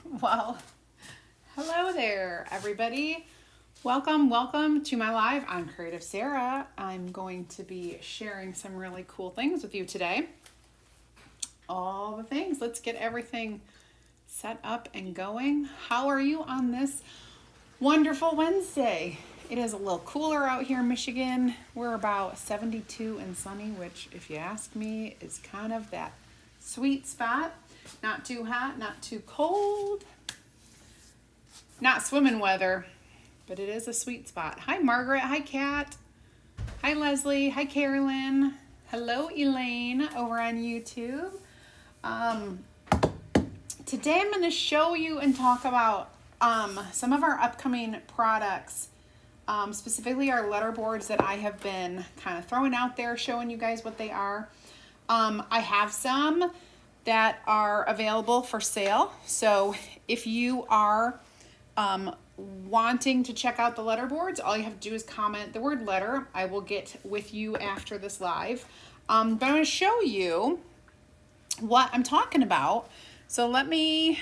Well, hello there, everybody. Welcome to my live. I'm Creative Sarah. I'm going to be sharing some really cool things with you today. All the things. Let's get everything set up and going. How are you on this wonderful Wednesday? It is a little cooler out here in Michigan. We're about 72 and sunny, which, if you ask me, is kind of that sweet spot. Not too hot, not too cold. Not swimming weather, but it is a sweet spot. Hi, Margaret. Hi, Kat. Hi, Leslie. Hi, Carolyn. Hello, Elaine over on YouTube. Today I'm going to show you and talk about some of our upcoming products, specifically our letter boards that I have been kind of throwing out there, showing you guys what they are. I have some that are available for sale. So if you are wanting to check out the letter boards, all you have to do is comment the word letter. I will get with you after this live. But I'm going to show you what I'm talking about. So let me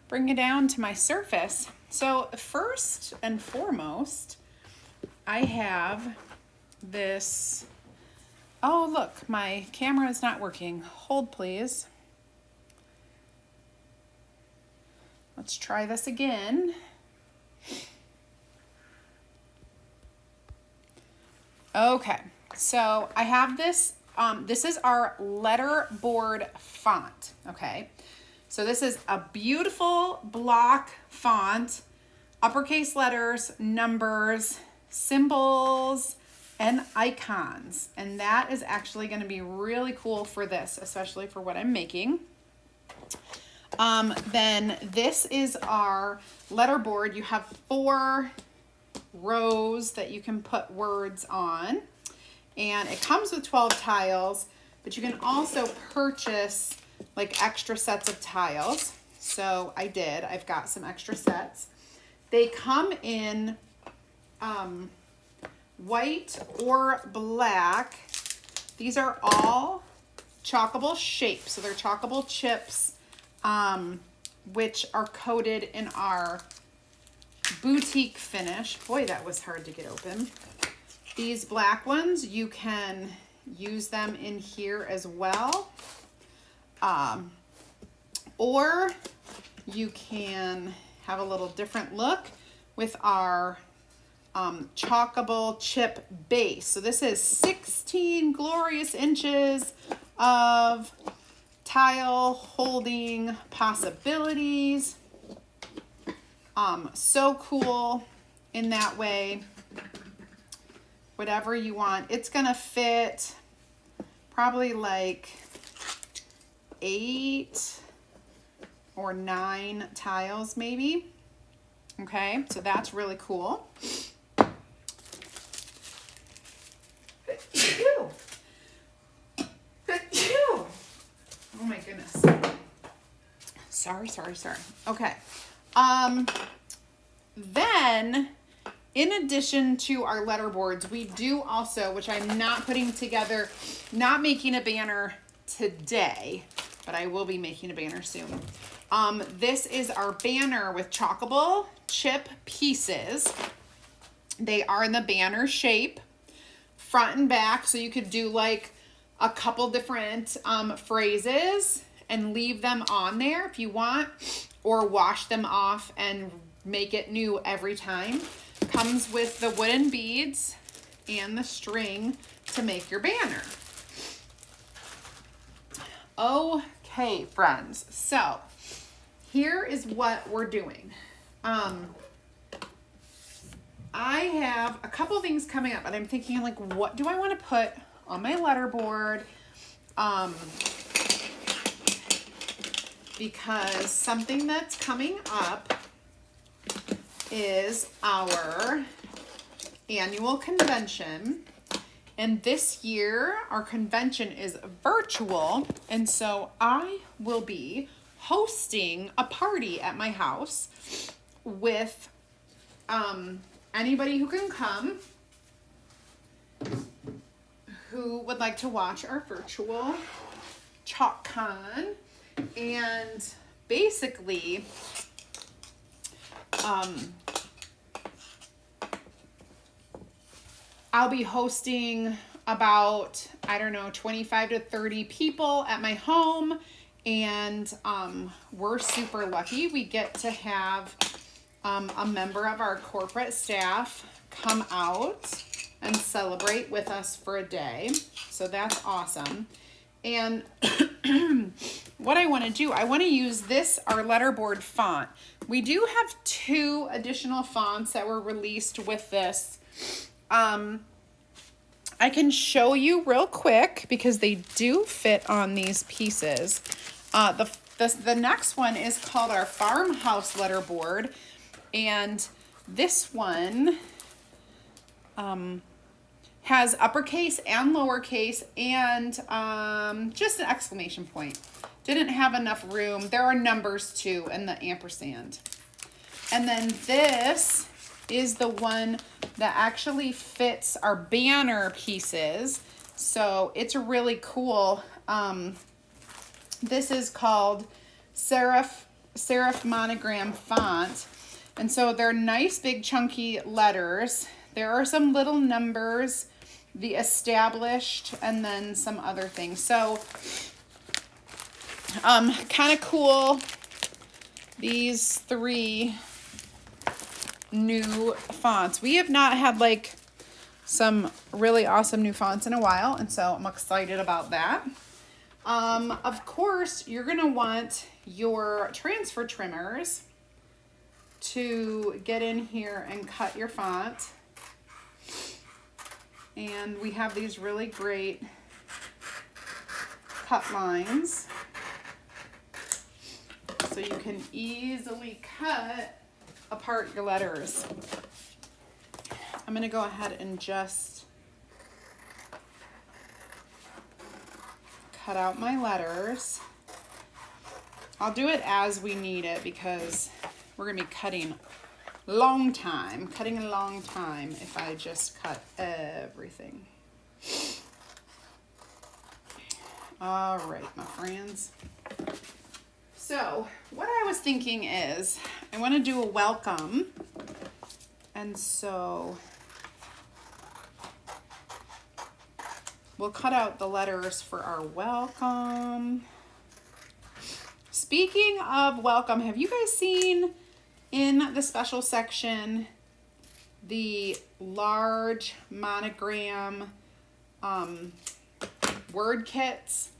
bring it down to my surface. So first and foremost, I have this. Oh, look, my camera is not working. Hold, please. Let's try this again. Okay, so I have this. This is our letter board font, okay? So this is a beautiful block font, uppercase letters, numbers, symbols, and icons. And that is actually going to be really cool for this, especially for what I'm making. Then this is our letter board. You have 4 rows that you can put words on. And it comes with 12 tiles, but you can also purchase like extra sets of tiles. So I did. I've got some extra sets. They come in white or black. These are all chalkable shapes. So they're chalkable chips, which are coated in our boutique finish. Boy, that was hard to get open. These black ones, you can use them in here as well. Or you can have a little different look with our chalkable chip base. So this is 16 glorious inches of tile holding possibilities. So cool in that way. Whatever you want. It's gonna fit probably like 8 or 9 tiles maybe. Okay, so that's really cool. Oh my goodness. Sorry. Okay. Then, in addition to our letter boards, we do also, which I'm not putting together, not making a banner today, but I will be making a banner soon. This is our banner with chalkable chip pieces. They are in the banner shape, front and back, so you could do like a couple different phrases and leave them on there if you want, or wash them off and make it new every time. Comes with the wooden beads and the string to make your banner. Okay, friends, so here is what we're doing. I have a couple things coming up, and I'm thinking like, what do I want to put on my letter board? Because something that's coming up is our annual convention. And this year, our convention is virtual. And so I will be hosting a party at my house with anybody who can come who would like to watch our virtual ChalkCon. And basically, I'll be hosting about, I don't know, 25 to 30 people at my home. And we're super lucky. We get to have a member of our corporate staff come out and celebrate with us for a day. So that's awesome. And what I want to do, I want to use this, our letterboard font. We do have 2 additional fonts that were released with this. I can show you real quick because they do fit on these pieces. The next one is called our farmhouse letterboard, and this one has uppercase and lowercase and just an exclamation point. Didn't have enough room. There are numbers too and the ampersand. And then this is the one that actually fits our banner pieces. So it's really cool. This is called Serif Monogram Font. And so they're nice big chunky letters. There are some little numbers, the established, and then some other things. So kind of cool. These 3 new fonts. We have not had like some really awesome new fonts in a while, and so I'm excited about that. Of course, you're going to want your transfer trimmers to get in here and cut your font. And we have these really great cut lines, so you can easily cut apart your letters. I'm going to go ahead and just cut out my letters. I'll do it as we need it because we're going to be cutting a long time if I just cut everything. All right, my friends. So what I was thinking is I want to do a welcome. And so we'll cut out the letters for our welcome. Speaking of welcome, have you guys seen in the special section the large monogram word kits?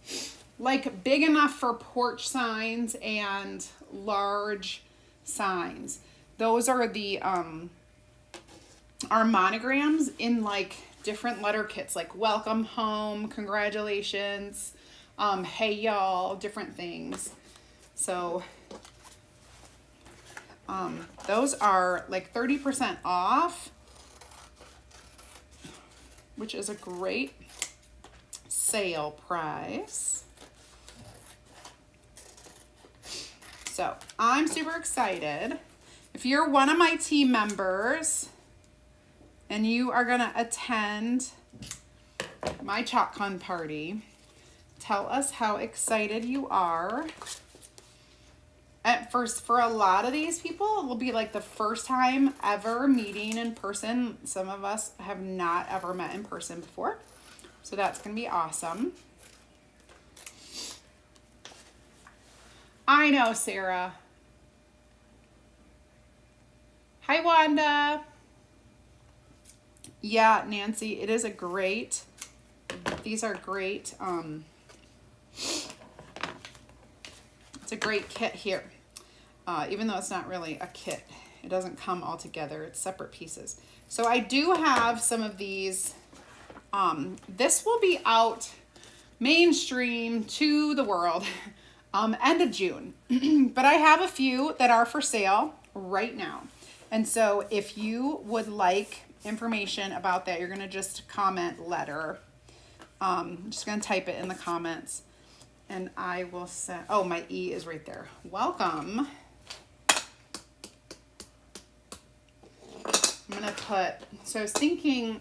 Like big enough for porch signs and large signs. Those are the our monograms in like different letter kits, like welcome home, congratulations, hey y'all, different things. So those are like 30% off, which is a great sale price. So I'm super excited. If you're one of my team members and you are going to attend my ChalkCon party, tell us how excited you are. At first, for a lot of these people, it will be like the first time ever meeting in person. Some of us have not ever met in person before. So that's going to be awesome. I know, Sarah. Hi, Wanda. Yeah, Nancy, it is a great, these are great, it's a great kit here. Even though it's not really a kit, it doesn't come all together, it's separate pieces. So I do have some of these. This will be out mainstream to the world end of June. But I have a few that are for sale right now. And so if you would like information about that, you're going to just comment letter. I'm just going to type it in the comments and I will send, oh, my E is right there. Welcome. I'm going to put, so I was thinking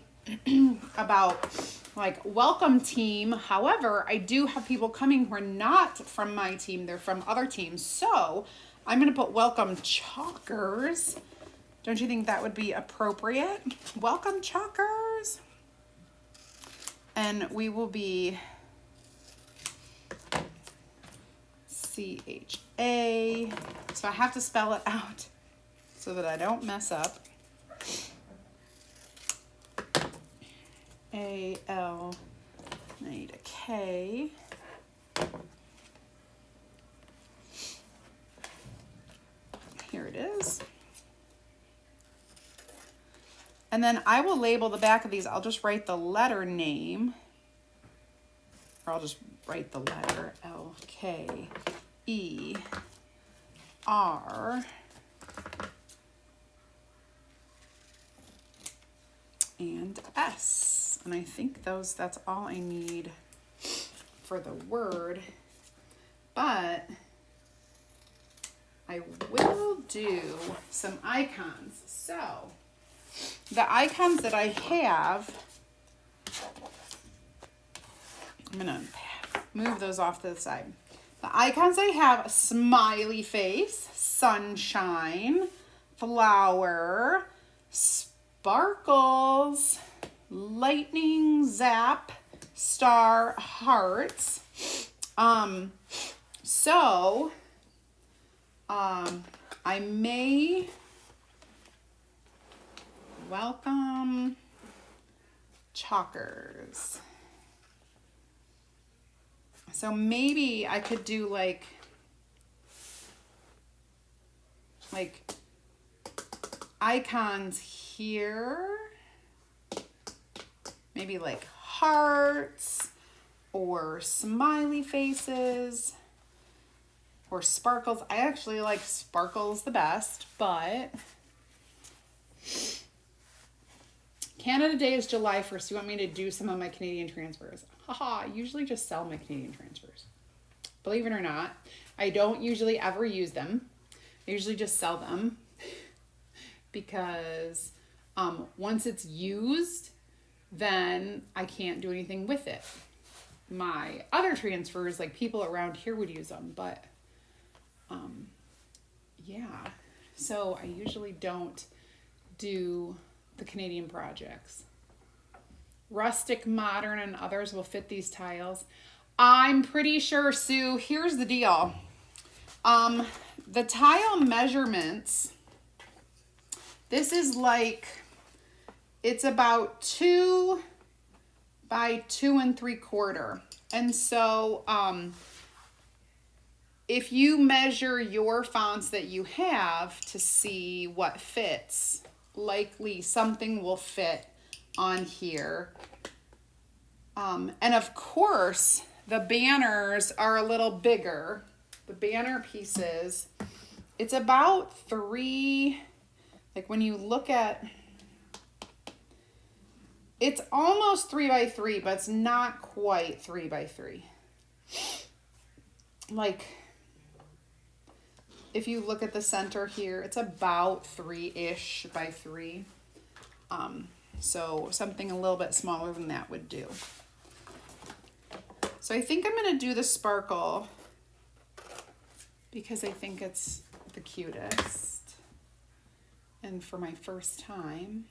about like welcome team. However, I do have people coming who are not from my team. They're from other teams. So I'm going to put welcome chalkers. Don't you think that would be appropriate? Welcome chalkers. And we will be CHA. So I have to spell it out so that I don't mess up. AL, I need a K. Here it is. And then I will label the back of these. I'll just write the letter name, or I'll just write the letter LKER. And S. And I think that's all I need for the word. But I will do some icons. So the icons that I have, I'm gonna move those off to the side. The icons I have: smiley face, sunshine, flower, sparkles, lightning, zap, star, hearts. I may welcome chalkers. So maybe I could do like icons here, maybe like hearts or smiley faces or sparkles. I actually like sparkles the best, but Canada Day is July 1st. You want me to do some of my Canadian transfers? Haha, I usually just sell my Canadian transfers. Believe it or not, I don't usually ever use them. I usually just sell them because once it's used, then I can't do anything with it. My other transfers, like people around here would use them, but yeah. So I usually don't do the Canadian projects. Rustic, modern, and others will fit these tiles. I'm pretty sure, Sue, here's the deal. The tile measurements, this is like, it's about 2 by 2 3/4. And so, if you measure your fonts that you have to see what fits, likely something will fit on here. And of course, the banners are a little bigger. The banner pieces, it's about 3, like when you look at, it's almost 3 by 3, but it's not quite 3 by 3. Like, if you look at the center here, it's about 3-ish by 3. So something a little bit smaller than that would do. So I think I'm going to do the sparkle because I think it's the cutest. And for my first time,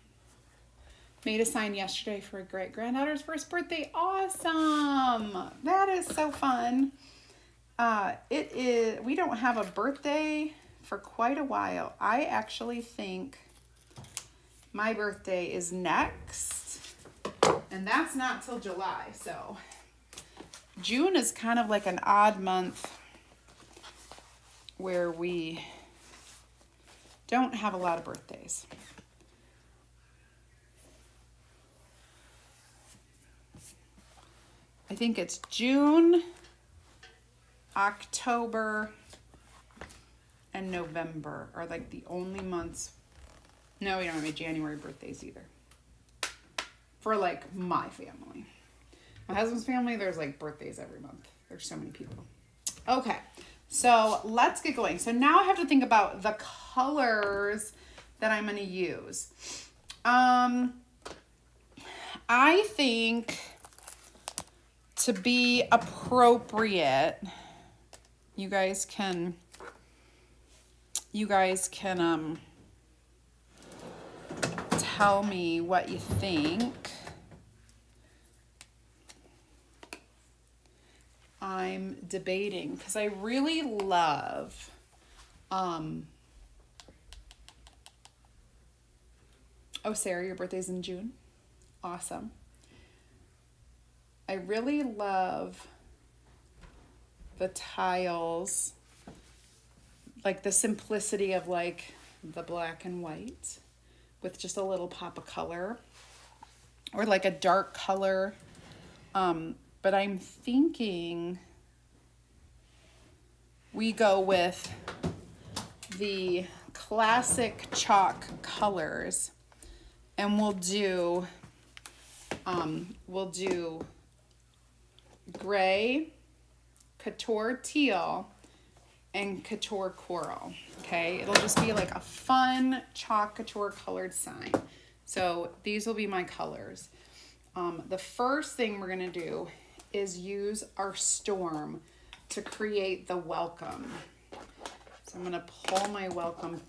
made a sign yesterday for a great-granddaughter's first birthday. Awesome. That is so fun. We don't have a birthday for quite a while. I actually think my birthday is next, and that's not till July. So June is kind of like an odd month where we don't have a lot of birthdays. I think it's June, October, and November are like the only months. No, we don't have any January birthdays either. For like my family. My husband's family, there's like birthdays every month. There's so many people. Okay, so let's get going. So now I have to think about the colors that I'm going to use. I think to be appropriate, you guys can tell me what you think. I'm debating because I really love oh, Sarah, your birthday's in June. Awesome. I really love the tiles, like the simplicity of like the black and white with just a little pop of color, or like a dark color. But I'm thinking we go with the classic chalk colors, and we'll do gray, couture teal, and couture coral. Okay, it'll just be like a fun chalk couture colored sign. So these will be my colors. The first thing we're gonna do is use our storm to create the welcome. So I'm gonna pull my welcome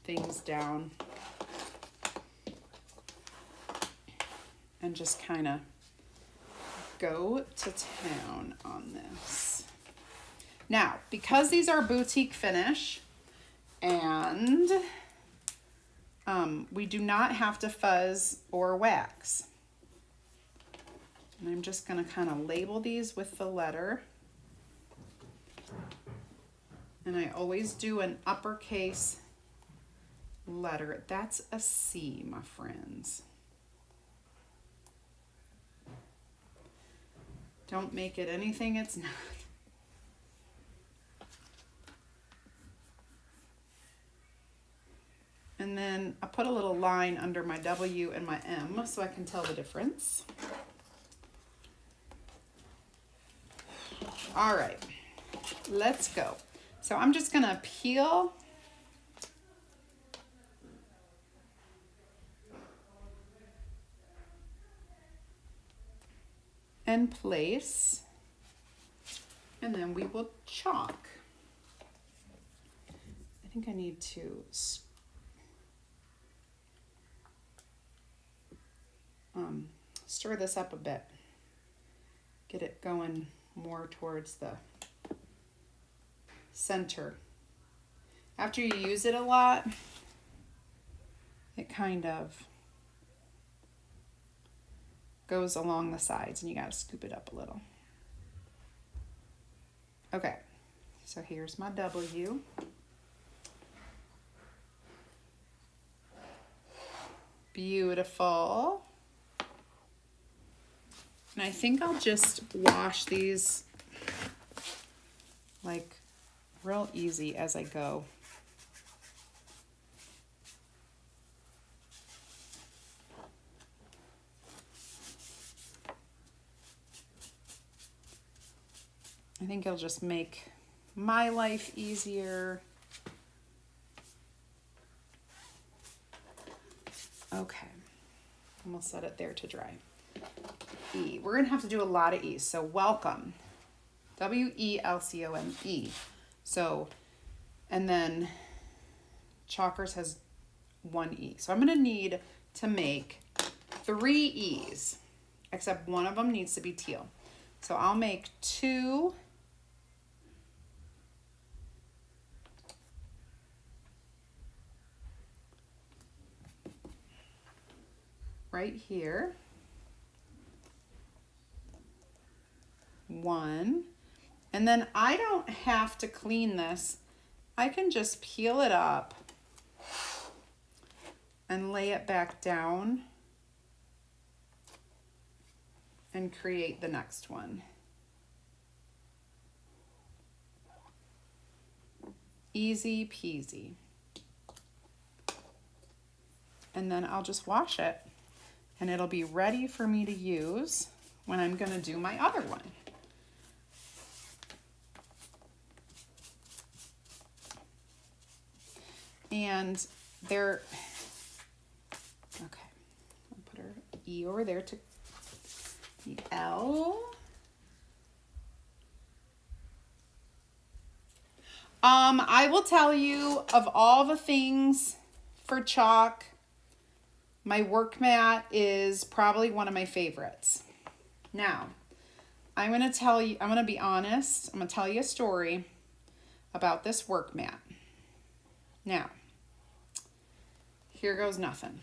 things down and just kind of go to town on this. Now, because these are boutique finish and we do not have to fuzz or wax. And I'm just going to kind of label these with the letter. And I always do an uppercase letter. That's a C, my friends. Don't make it anything it's not. And then I put a little line under my W and my M so I can tell the difference. All right, let's go. So I'm just gonna peel and place, and then we will chalk. I think I need to stir this up a bit, get it going more towards the center. After you use it a lot, it kind of goes along the sides and you got to scoop it up a little. Okay, so here's my W. Beautiful. And I think I'll just wash these like real easy as I go. I think it'll just make my life easier. Okay, and we'll set it there to dry. E. We're gonna have to do a lot of E's. So welcome, W-E-L-C-O-M-E. So, and then Chalkers has 1 E. So I'm gonna need to make 3 E's, except one of them needs to be teal. So I'll make 2 right here. 1, and then I don't have to clean this. I can just peel it up and lay it back down and create the next one. Easy peasy. And then I'll just wash it and it'll be ready for me to use when I'm gonna do my other one. And there, okay, I'll put our E over there to the L. I will tell you, of all the things for chalk, my work mat is probably one of my favorites. Now, I'm going to be honest. I'm going to tell you a story about this work mat. Now, here goes nothing.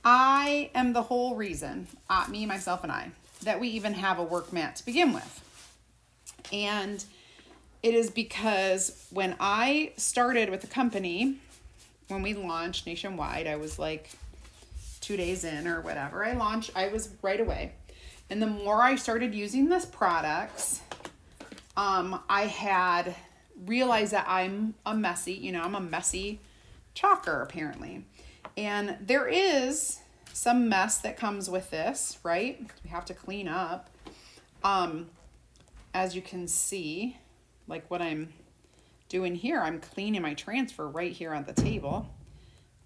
I am the whole reason, me, myself, and I, that we even have a work mat to begin with. And it is because when I started with the company, when we launched nationwide, I was like 2 days in or whatever. I was right away. And the more I started using this products, I had realized that I'm a messy chalker apparently. And there is some mess that comes with this, right? We have to clean up. As you can see, like what I'm doing here, I'm cleaning my transfer right here on the table.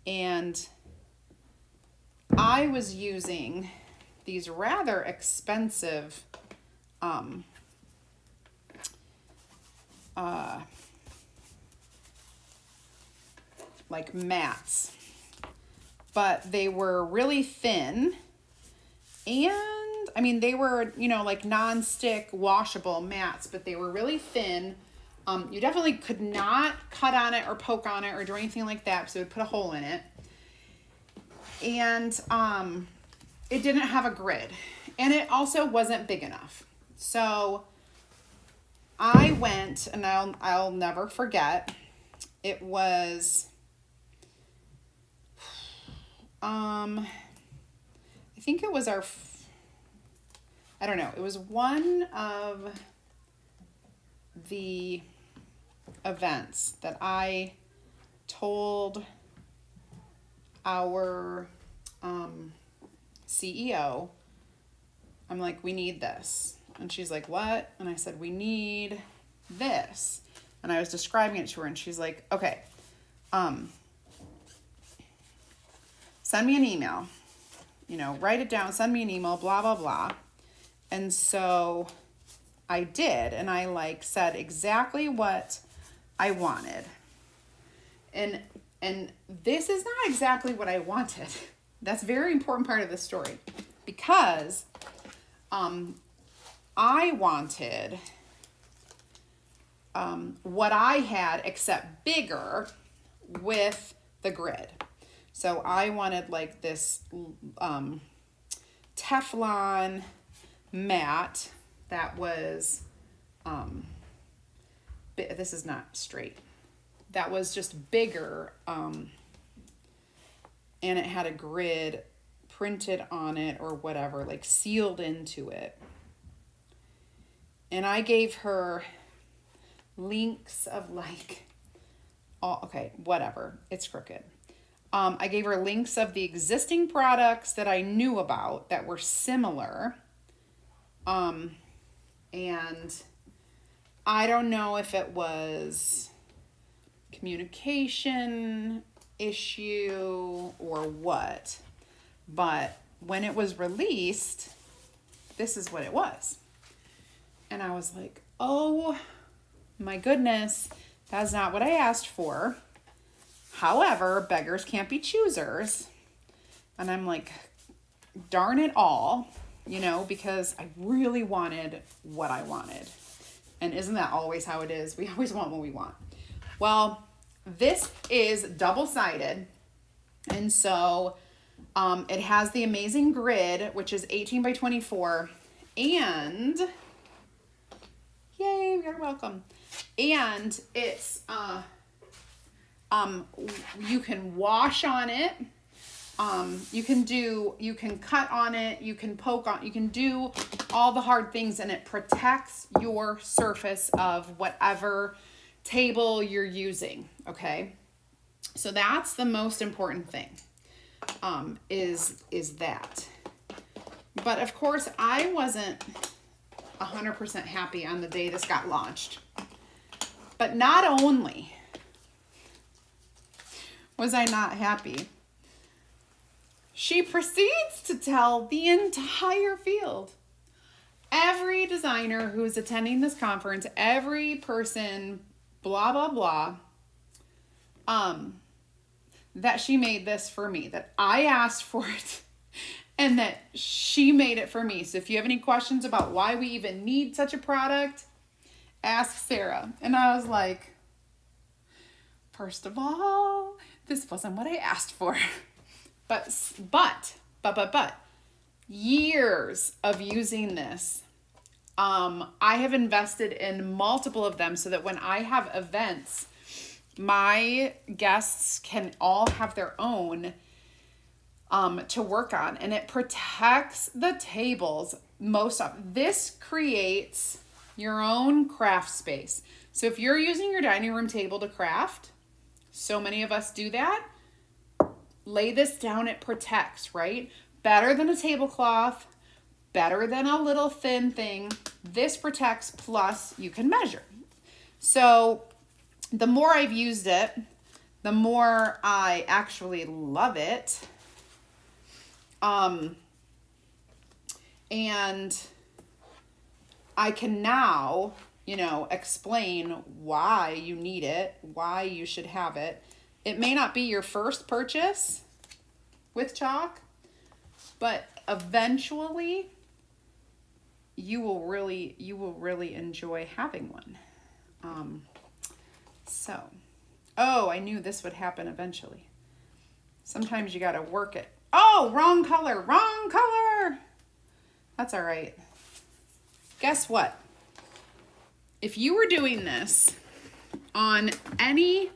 And I was using these rather expensive like mats, but they were really thin, and I mean they were like non-stick washable mats, but they were really thin. You definitely could not cut on it or poke on it or do anything like that, because it would put a hole in it. And it didn't have a grid, and it also wasn't big enough. So I went, and I'll never forget, it was I think it was I don't know, it was one of the events that I told our CEO, I'm like, we need this. And she's like, what? And I said, we need this. And I was describing it to her, and she's like, okay, send me an email, write it down, send me an email, blah, blah, blah. And so I did, and I said exactly what I wanted. And this is not exactly what I wanted. That's a very important part of the story, because I wanted what I had, except bigger, with the grid. So I wanted this Teflon mat that was, this is not straight, that was just bigger, and it had a grid printed on it or whatever, sealed into it. And I gave her links of okay, whatever, it's crooked. I gave her links of the existing products that I knew about that were similar. And I don't know if it was communication issue or what, but when it was released, this is what it was. And I was like, oh my goodness, that's not what I asked for. However, beggars can't be choosers. And I'm like, darn it all, because I really wanted what I wanted. And isn't that always how it is? We always want what we want. Well, this is double-sided. And so it has the amazing grid, which is 18 by 24. And, yay, you're welcome. And it's, you can wash on it. You can cut on it, you can poke on, you can do all the hard things, and it protects your surface of whatever table you're using. Okay. So that's the most important thing, is that. But of course I wasn't 100% happy on the day this got launched. But not only was I not happy, she proceeds to tell the entire field, every designer who is attending this conference, every person, blah, blah, blah, that she made this for me, that I asked for it, and that she made it for me. So if you have any questions about why we even need such a product, ask Sarah. And I was like, first of all, this wasn't what I asked for. But, years of using this. I have invested in multiple of them so that when I have events, my guests can all have their own to work on, and it protects the tables most often. This creates your own craft space. So if you're using your dining room table to craft, so many of us do that, lay this down, it protects, right? Better than a tablecloth, better than a little thin thing. This protects, plus you can measure. So the more I've used it, the more I actually love it. And I can now, explain why you need it, why you should have it. It may not be your first purchase with chalk, but eventually you will really enjoy having one. I knew this would happen eventually. Sometimes you got to work it. Oh, wrong color. That's all right. Guess what? If you were doing this on any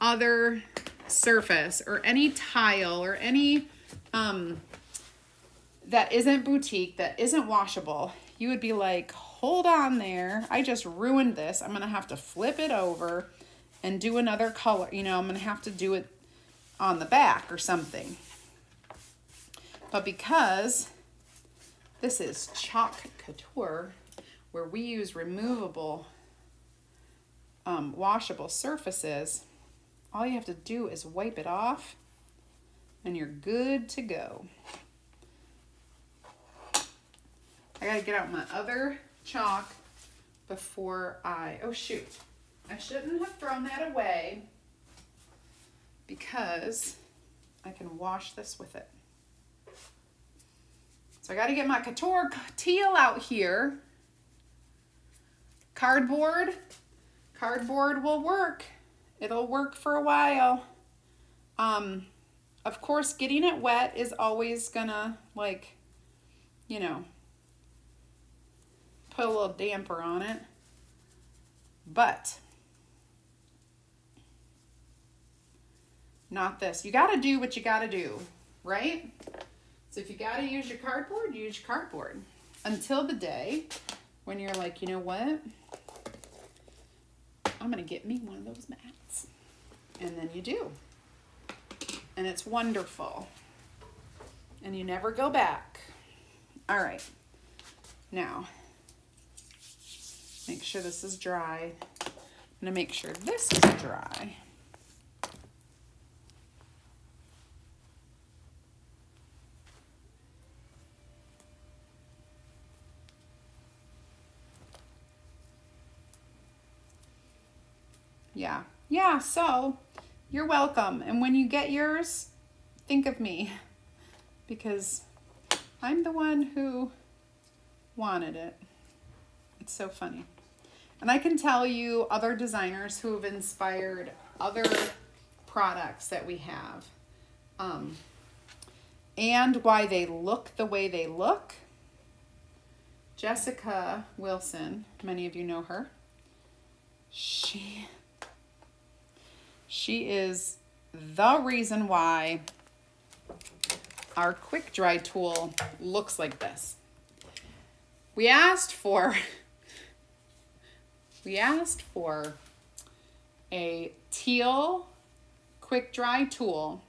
other surface or any tile or any that isn't boutique, that isn't washable, you would be like, hold on there. I just ruined this. I'm going to have to flip it over and do another color. I'm going to have to do it on the back or something. But because this is Chalk Couture, where we use removable, washable surfaces, all you have to do is wipe it off and you're good to go. I gotta get out my other chalk before oh shoot. I shouldn't have thrown that away because I can wash this with it. So I gotta get my Couture teal out here. Cardboard will work. It'll work for a while. Of course, getting it wet is always gonna, put a little damper on it. But not this. You gotta do what you gotta do, right? So if you gotta use your cardboard, use your cardboard. Until the day when you're like, you know what? I'm gonna get me one of those mats. And then you do. And it's wonderful. And you never go back. All right. Now, make sure this is dry. I'm gonna make sure this is dry. Yeah, so you're welcome. And when you get yours, think of me, because I'm the one who wanted it. It's so funny. And I can tell you other designers who have inspired other products that we have, and why they look the way they look. Jessica Wilson, many of you know her. She is the reason why our quick dry tool looks like this. We asked for a teal quick dry tool.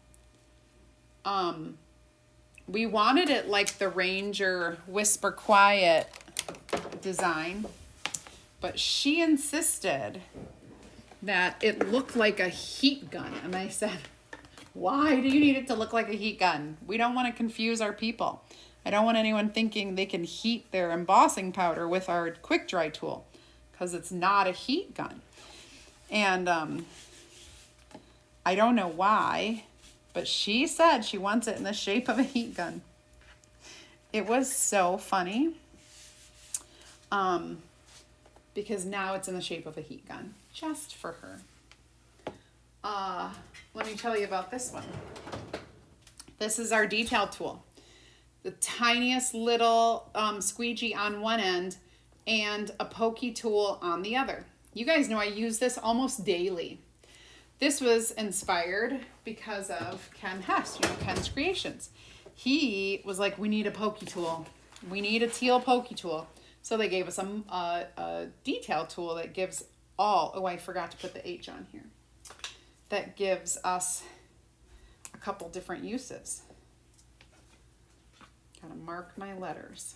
We wanted it like the Ranger Whisper Quiet design, but she insisted that it looked like a heat gun. And I said, why do you need it to look like a heat gun? We don't want to confuse our people. I don't want anyone thinking they can heat their embossing powder with our quick dry tool, because it's not a heat gun. And I don't know why, but she said she wants it in the shape of a heat gun. It was so funny. Because now it's in the shape of a heat gun, just for her. Let me tell you about this one. This is our detail tool. The tiniest little squeegee on one end and a pokey tool on the other. You guys know I use this almost daily. This was inspired because of Ken Hess, Ken's Creations. He was like, we need a pokey tool. We need a teal pokey tool. So they gave us a detail tool that gives I forgot to put the H on here. That gives us a couple different uses. Gotta mark my letters.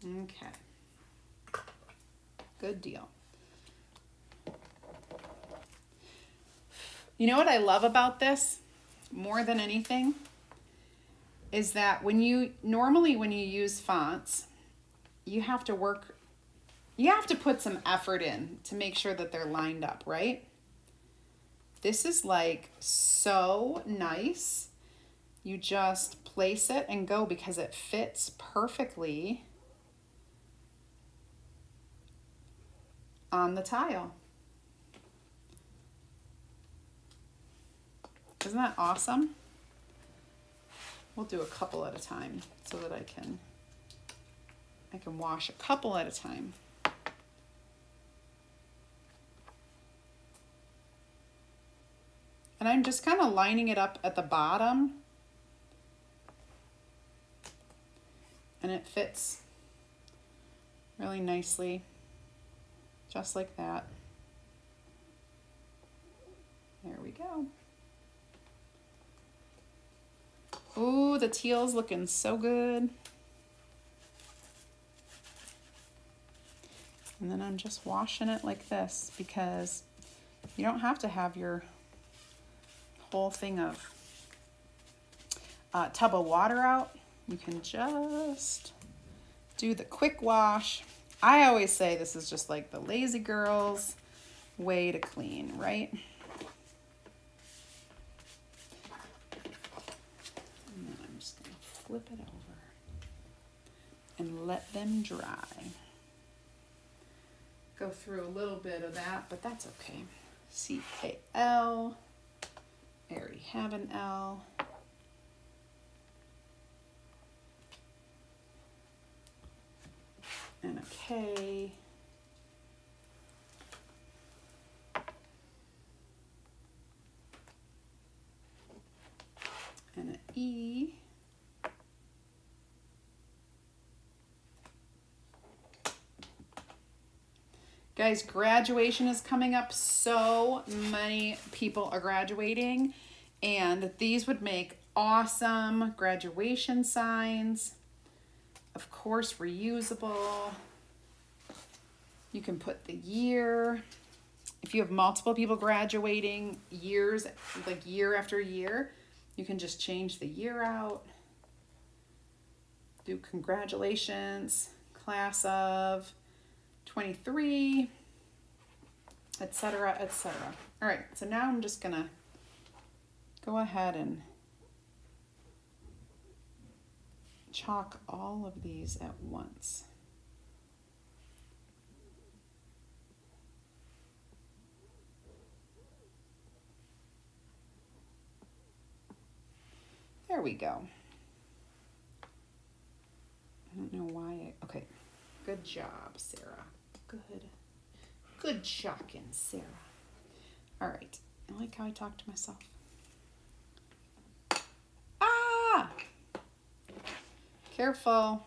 Okay. Good deal. You know what I love about this more than anything is that when you use fonts, you have to put some effort in to make sure that they're lined up, right? This is like so nice. You just place it and go because it fits perfectly on the tile. Isn't that awesome? We'll do a couple at a time so that I can wash a couple at a time. And I'm just kind of lining it up at the bottom. And it fits really nicely, just like that. There we go. Ooh, the teal's looking so good. And then I'm just washing it like this because you don't have to have your whole thing of tub of water out. You can just do the quick wash. I always say this is just like the lazy girl's way to clean, right? Flip it over and let them dry. Go through a little bit of that, but that's okay. C-A-L. I already have an L. And a K. And an E. Guys, graduation is coming up. So many people are graduating, and these would make awesome graduation signs. Of course, reusable. You can put the year. If you have multiple people graduating years, like year after year, you can just change the year out. Do congratulations, class of 23, etc., etc. All right, so now I'm just gonna go ahead and chalk all of these at once. There we go. I don't know why okay. Good job, Sarah. Good chalking, Sarah. All right. I like how I talk to myself. Ah! Careful.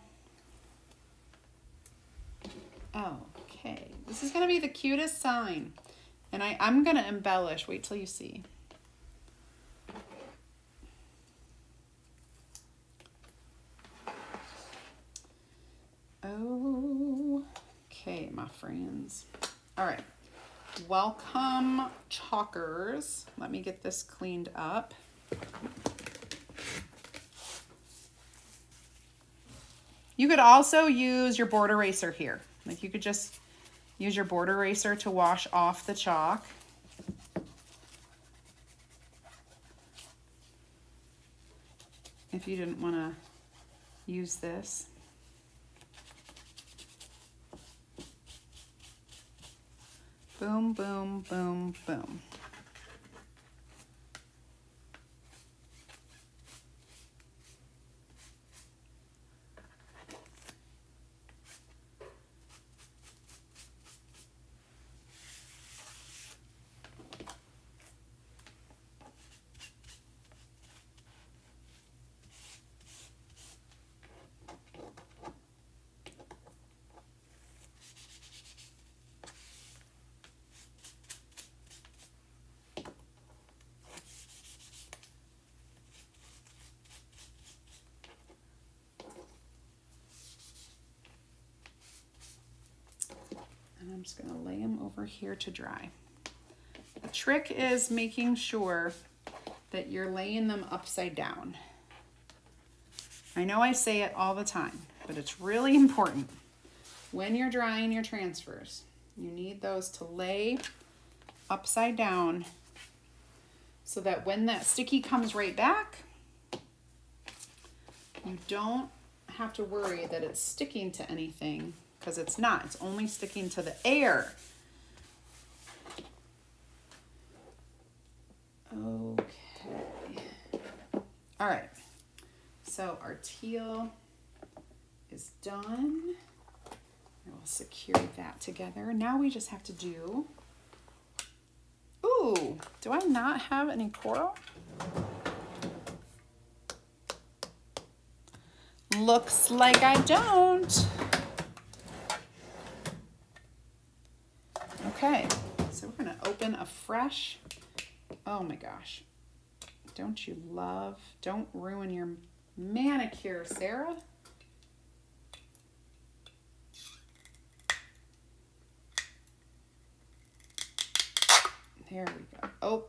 Okay. This is going to be the cutest sign. And I'm going to embellish. Wait till you see. Okay, my friends. All right. Welcome chalkers. Let me get this cleaned up. You could also use your board eraser here. Like you could just use your board eraser to wash off the chalk. If you didn't want to use this. Boom, boom, boom, boom. And I'm just going to lay them over here to dry. The trick is making sure that you're laying them upside down. I know I say it all the time, but it's really important. When you're drying your transfers, you need those to lay upside down so that when that sticky comes right back, you don't have to worry that it's sticking to anything, because it's not. It's only sticking to the air. Okay. All right. So our teal is done. I will secure that together. Now we just have to do... Ooh, do I not have any coral? Looks like I don't. Okay, so we're gonna open a fresh, oh my gosh. Don't you love, don't ruin your manicure, Sarah. There we go. Oh.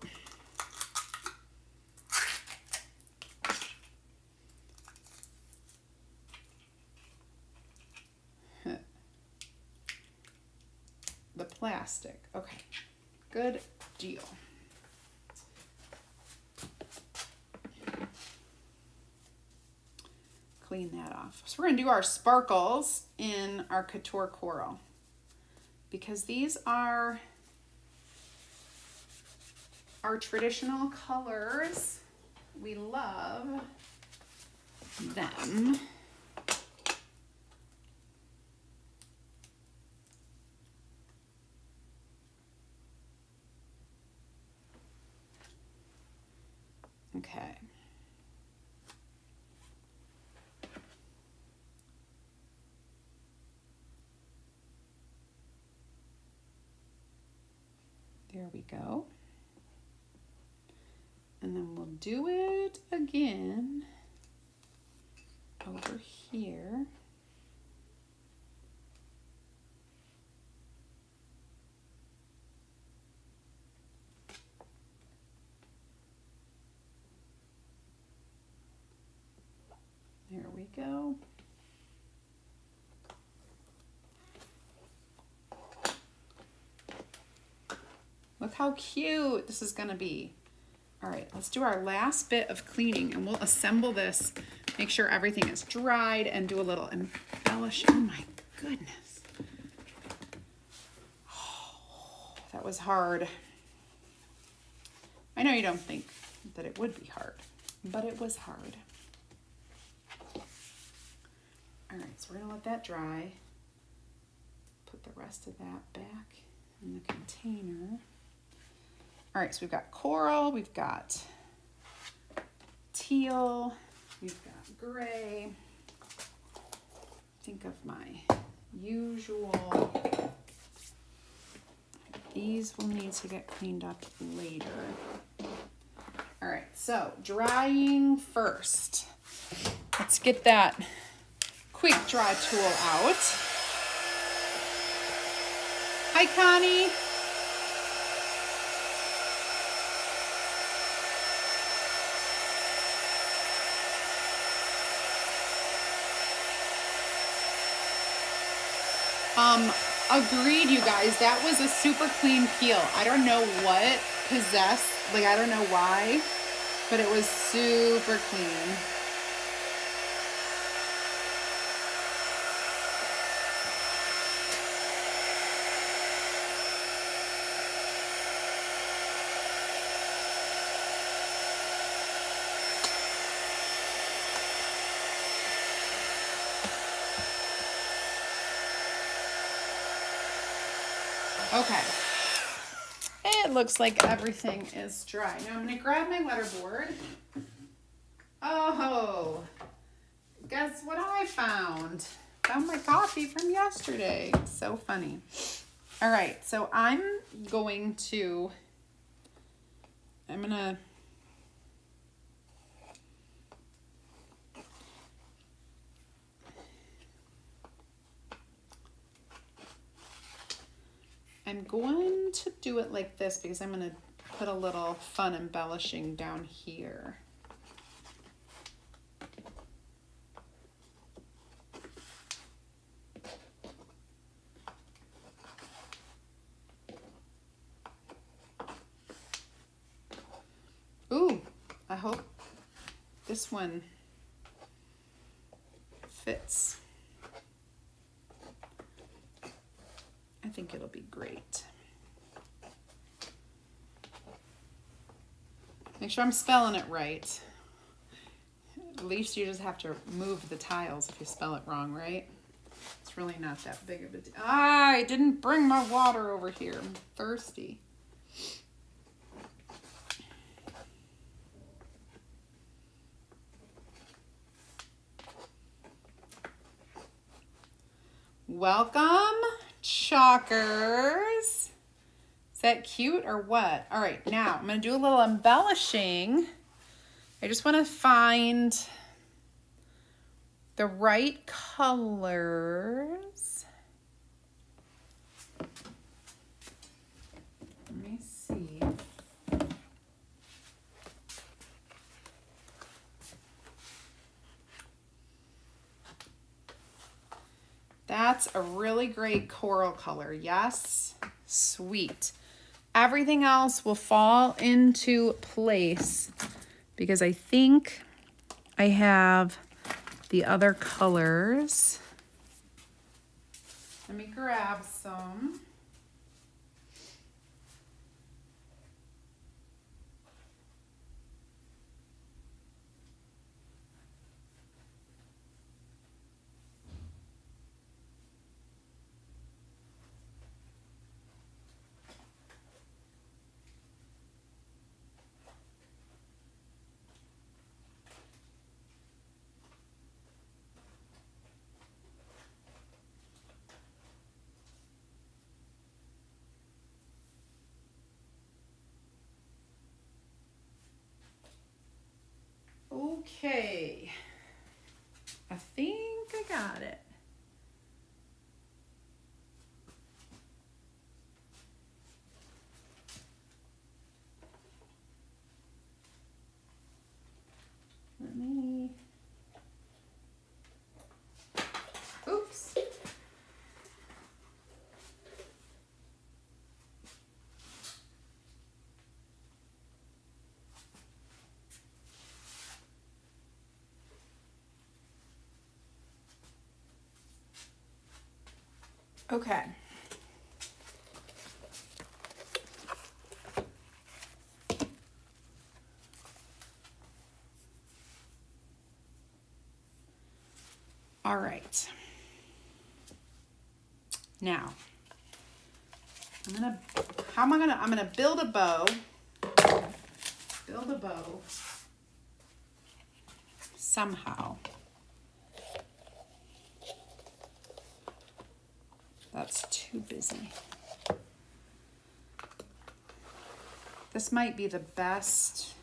The plastic. Okay. Good deal. Clean that off. So we're going to do our sparkles in our Couture Coral, because these are our traditional colors. We love them. Okay. There we go. And then we'll do it again over here. There we go. Look how cute this is going to be. All right, let's do our last bit of cleaning, and we'll assemble this, make sure everything is dried, and do a little embellish. Oh my goodness. Oh, that was hard. I know you don't think that it would be hard, but it was hard. All right, so we're gonna let that dry. Put the rest of that back in the container. All right, so we've got coral, we've got teal, we've got gray. Think of my usual. These will need to get cleaned up later. All right, so drying first. Let's get that quick dry tool out. Hi, Connie. Agreed, you guys. That was a super clean peel. I don't know what possessed, like I don't know why, but it was super clean. Okay. It looks like everything is dry. Now I'm going to grab my letterboard. Oh, guess what I found? Found my coffee from yesterday. So funny. All right, so I'm going to do it like this because I'm going to put a little fun embellishing down here. Ooh, I hope this one fits. I think it'll be great. Make sure I'm spelling it right. At least you just have to move the tiles if you spell it wrong, right? It's really not that big of a deal. Ah, I didn't bring my water over here. I'm thirsty. Welcome, chalkers. Is that cute or what? All right, now I'm going to do a little embellishing. I just want to find the right colors. Let me see. That's a really great coral color. Yes, sweet. Everything else will fall into place because I think I have the other colors. Let me grab some. Okay, I think I got it. Let me, oops. Okay. All right. Now, I'm gonna build a bow. Build a bow somehow. That's too busy. This might be the best.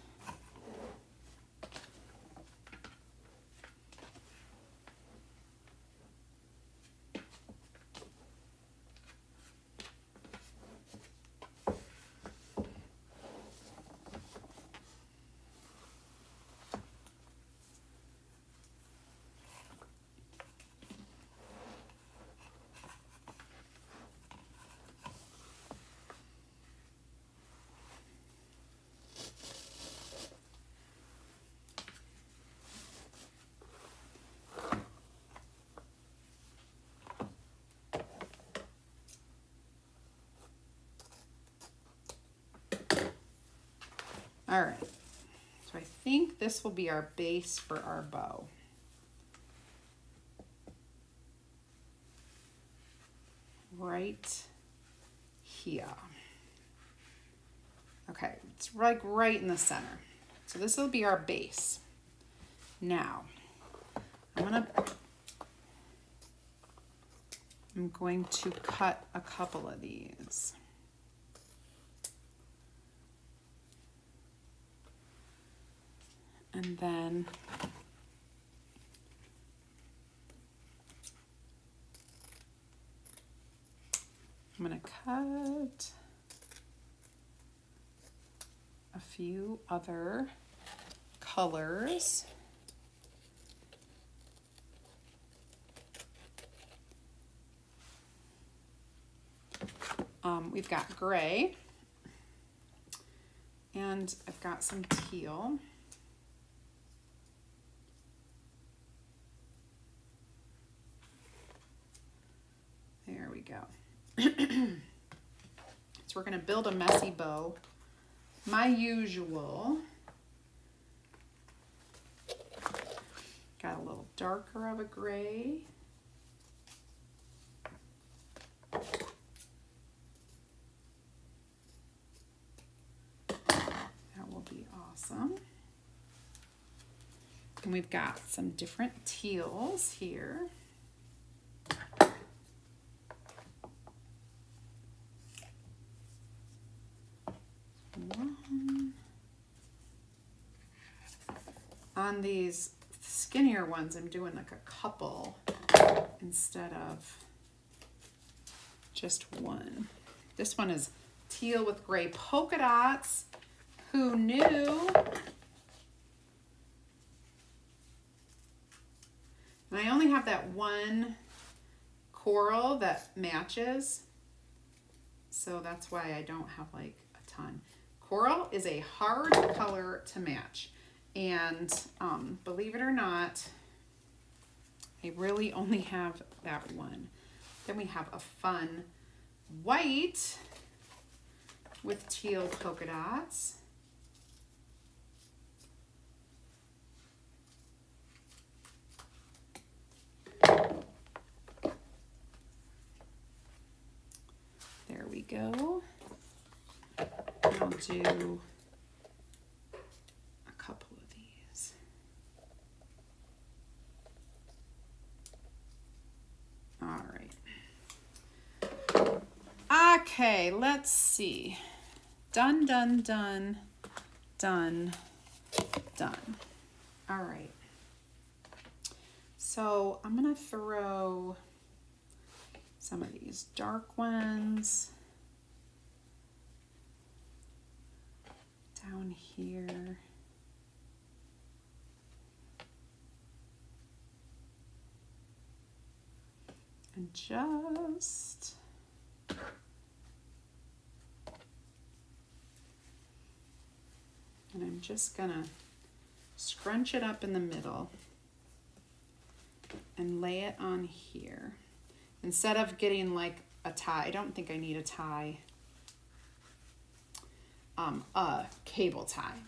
All right, so I think this will be our base for our bow. Right here. Okay, it's like right in the center. So this will be our base. Now, I'm going to cut a couple of these. And then I'm going to cut a few other colors. We've got gray, and I've got some teal. There we go. So we're going to build a messy bow. My usual, got a little darker of a gray. That will be awesome. And we've got some different teals here. On these skinnier ones, I'm doing like a couple instead of just one. This one is teal with gray polka dots. Who knew? And I only have that one coral that matches, so that's why I don't have like a ton. Coral is a hard color to match, and believe it or not, I really only have that one. Then we have a fun white with teal polka dots. There we go. I'll do a couple of these. All right. Okay, let's see. Done, done, done, done, done. All right. So I'm gonna throw some of these dark ones down here. And just I'm just gonna scrunch it up in the middle and lay it on here. Instead of getting like a tie, I don't think I need a tie, a cable tie.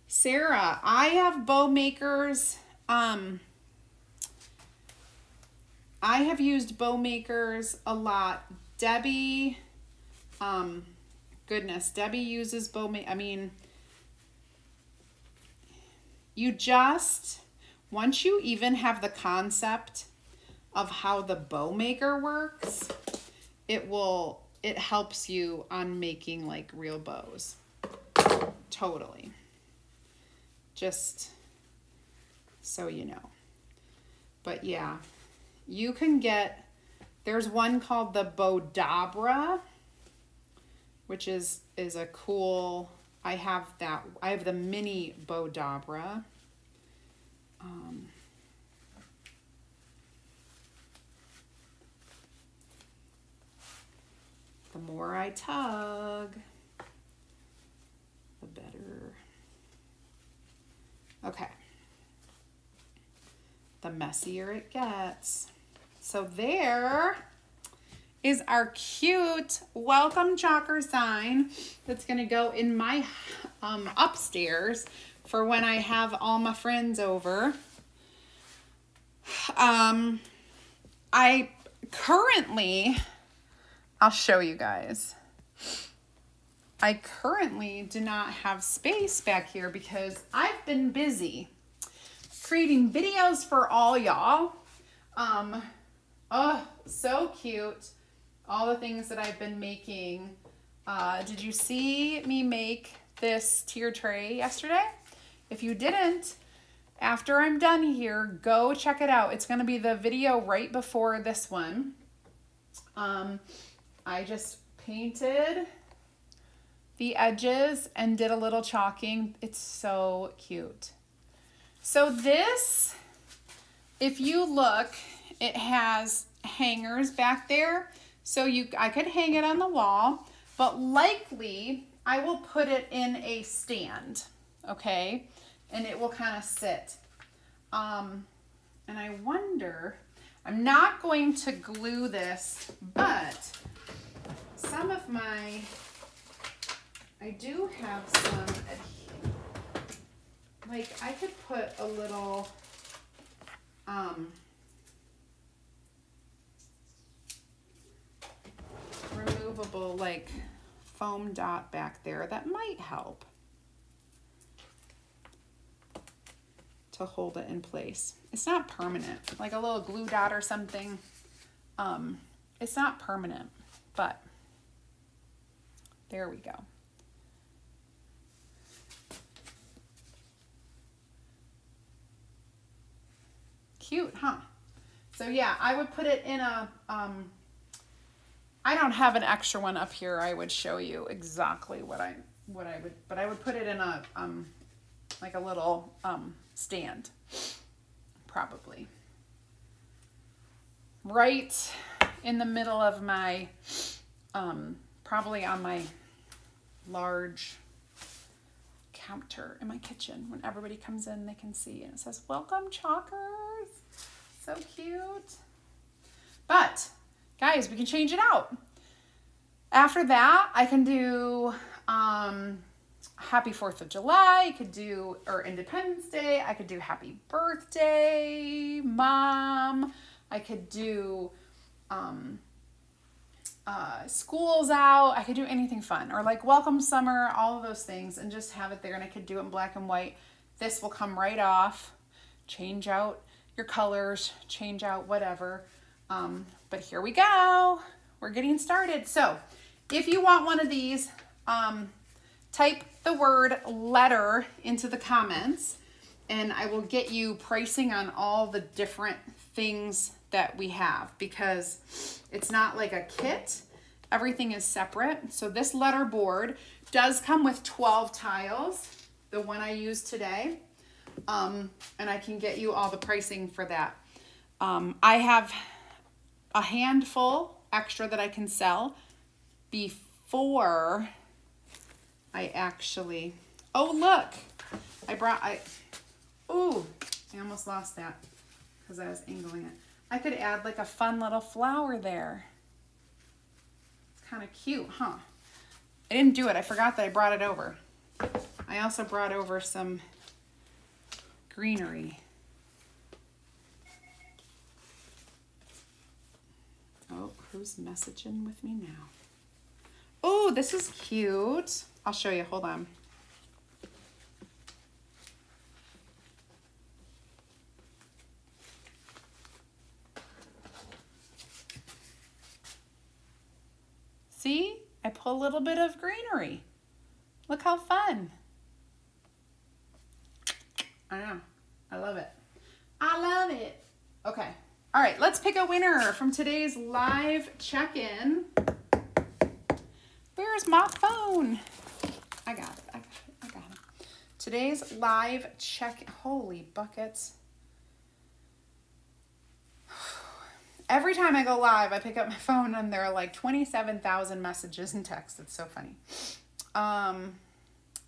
Sarah, I have bow makers. I have used bow makers a lot. Debbie, goodness, Debbie uses bow make. I mean, you just, once you even have the concept of how the bow maker works, it helps you on making like real bows. Totally. Just so you know. But yeah, you can get, there's one called the Bodabra, which is a cool, I have the mini Bodabra. The more I tug, the better. Okay. The messier it gets. So there is our cute welcome choker sign that's going to go in my upstairs for when I have all my friends over. I currently, I'll show you guys. I currently do not have space back here because I've been busy creating videos for all y'all. Oh, so cute. All the things that I've been making. Did you see me make this tier tray yesterday? If you didn't, after I'm done here, go check it out. It's going to be the video right before this one. I just painted the edges and did a little chalking. It's so cute. So this, if you look, it has hangers back there. So I could hang it on the wall, but likely I will put it in a stand, okay? And it will kind of sit. And I wonder, I'm not going to glue this, but some of I do have some, like I could put a little, removable like foam dot back there that might help to hold it in place. It's not permanent, like a little glue dot or something. It's not permanent, but there we go. Cute, huh? So yeah, I would put it in a, I don't have an extra one up here. I would show you exactly what I would, but I would put it in a, like a little, stand, probably. Right in the middle of my, probably on my large counter in my kitchen. When everybody comes in, they can see, and it says, welcome chalkers. So cute. But guys, we can change it out. After that, I can do Happy 4th of July. I could do, or Independence Day. I could do Happy Birthday, Mom. I could do school's out. I could do anything fun, or like welcome summer, all of those things, and just have it there. And I could do it in black and white. This will come right off. Change out your colors, change out whatever. But here we go. We're getting started. So if you want one of these, type the word letter into the comments and I will get you pricing on all the different things that we have, because it's not like a kit. Everything is separate. So this letter board does come with 12 tiles, the one I used today. And I can get you all the pricing for that. I have a handful extra that I can sell before I actually, oh look, I almost lost that because I was angling it. I could add like a fun little flower there. It's kind of cute, huh? I didn't do it. I forgot that I brought it over. I also brought over some greenery. Oh, who's messaging with me now? Oh, this is cute. I'll show you. Hold on. See? I put a little bit of greenery. Look how fun. I know. I love it. I love it. Okay. All right. Let's pick a winner from today's live check-in. Where's my phone? I got it. I got it. Today's live check. Holy buckets. Every time I go live, I pick up my phone and there are like 27,000 messages and texts. It's so funny. All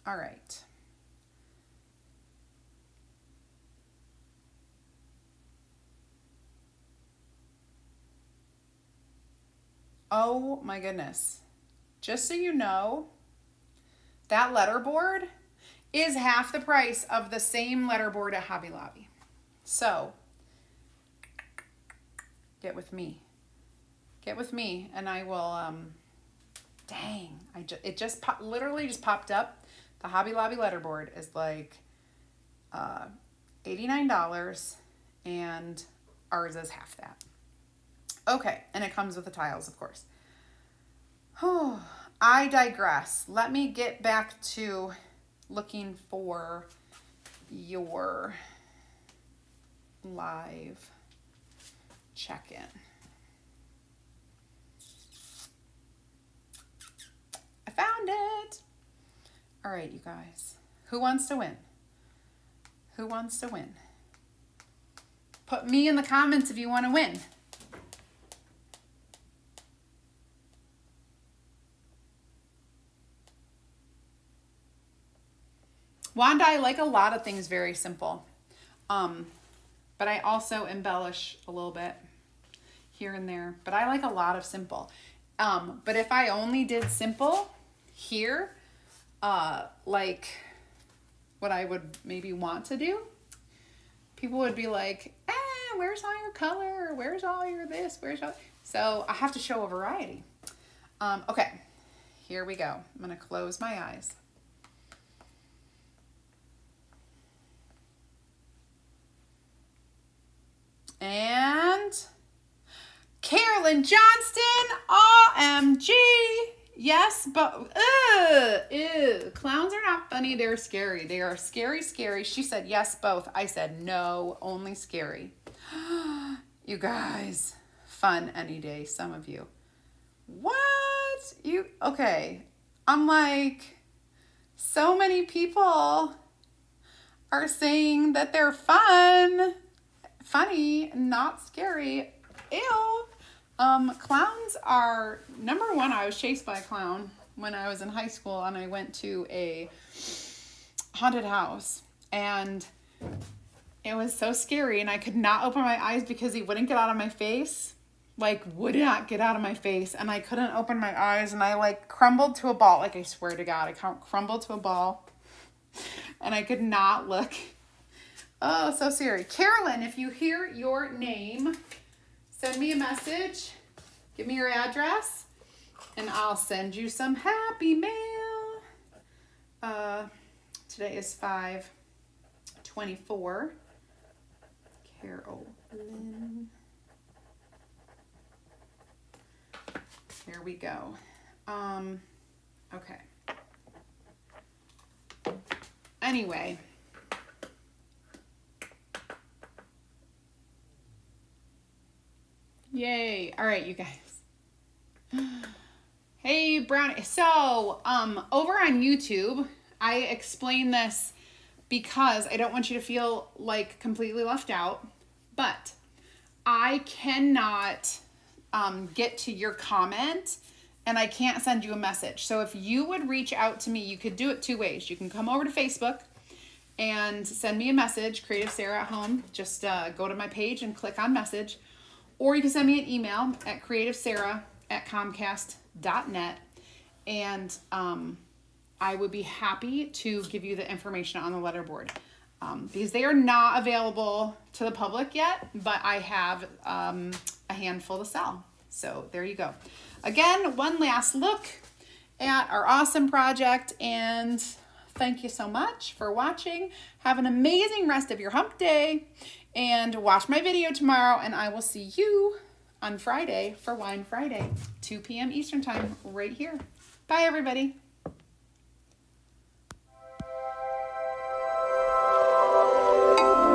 right. Oh my goodness. Just so you know, that letterboard is half the price of the same letterboard at Hobby Lobby. So, get with me. Get with me and I will, dang, it just literally just popped up. The Hobby Lobby letterboard is like $89 and ours is half that. Okay, and it comes with the tiles, of course. Oh, I digress. Let me get back to looking for your live check-in. I found it. All right, you guys. Who wants to win? Who wants to win? Put me in the comments if you want to win. Wanda, I like a lot of things very simple. But I also embellish a little bit here and there. But I like a lot of simple. But if I only did simple here, like what I would maybe want to do, people would be like, where's all your color? Where's all your this? Where's all... So I have to show a variety. Okay, here we go. I'm going to close my eyes. And Carolyn Johnston, OMG. Yes, but clowns are not funny. They're scary. They are scary, scary. She said yes, both. I said no, only scary. You guys, fun any day, some of you. What? Okay. I'm like, so many people are saying that they're funny, not scary. Ew. Clowns are, number one, I was chased by a clown when I was in high school and I went to a haunted house and it was so scary and I could not open my eyes because he wouldn't get out of my face. Like, would not get out of my face and I couldn't open my eyes and I like crumbled to a ball. Like, I swear to God, I crumbled to a ball and I could not look. Oh, so scary. Carolyn, if you hear your name, send me a message, give me your address, and I'll send you some happy mail. Today is 5/24. Carolyn. Here we go. Okay. Anyway. Yay. All right, you guys. Hey, Brownie. So, over on YouTube, I explain this because I don't want you to feel like completely left out, but I cannot get to your comment and I can't send you a message. So if you would reach out to me, you could do it two ways. You can come over to Facebook and send me a message, Creative Sarah at Home. Just go to my page and click on message. Or you can send me an email at creativesarah@comcast.net and I would be happy to give you the information on the letterboard because they are not available to the public yet, but I have a handful to sell. So there you go. Again, one last look at our awesome project and thank you so much for watching. Have an amazing rest of your hump day. And watch my video tomorrow, and I will see you on Friday for Wine Friday, 2 p.m. Eastern Time, right here. Bye, everybody.